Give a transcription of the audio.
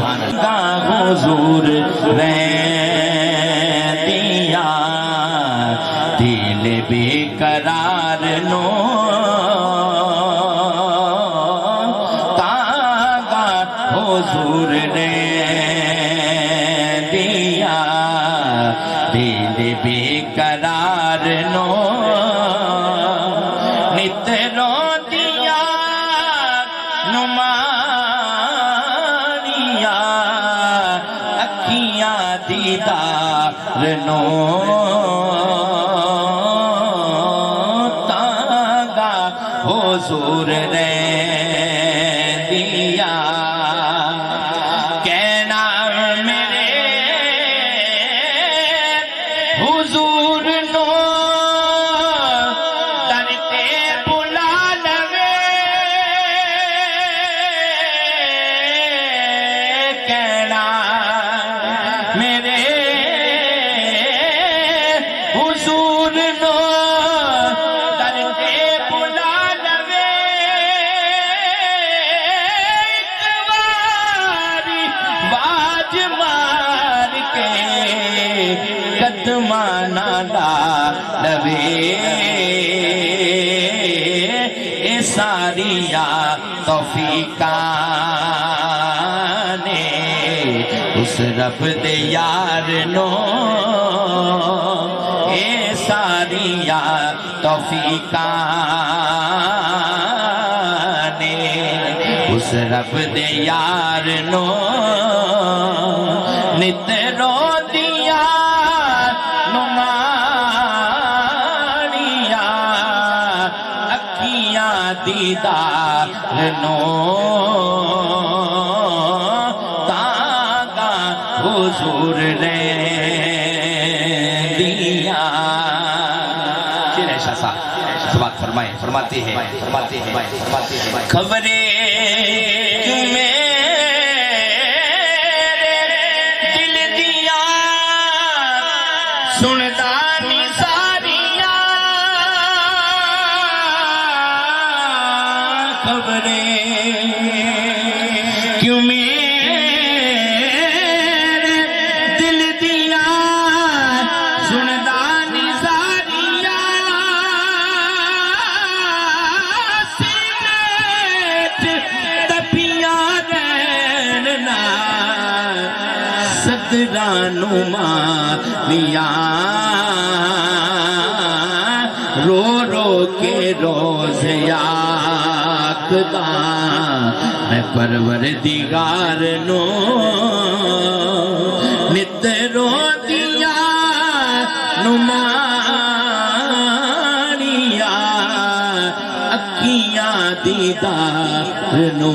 हुजूर दिया दिल बेकरार नो तागा हुजूर ने दिया दिल बेकरार नो नितरो दिया नुमानिया अखियां दीदार नो तागा हुजूर ने दिया कहना मेरे हुजूर नो करते बुला लवे कहना मेरे हुजूर नो करते बुला लवे एक बारी बाज मार के कदमा नाला लवे ए सारिया तौफीका ने उस रब दे यार नो ए सारिया तौफीका ने उस रब दे यार नो नितरो दिया नुमानिया अखियां दीदार नो तागा हुजूर ने दिया। शेर ऐशा सा बात फरमाते हैं खबरें दिल दिया सुनदा नी सारिया खबरें क्यों मेरे दिल दिया सुनदा नी सारिया सीने च तपिया रहना सदरा नुमानिया रो रो के रोज याकदा मैं परवरदिगार नो नित रो दिया नुमानिया अखियां दीदार नो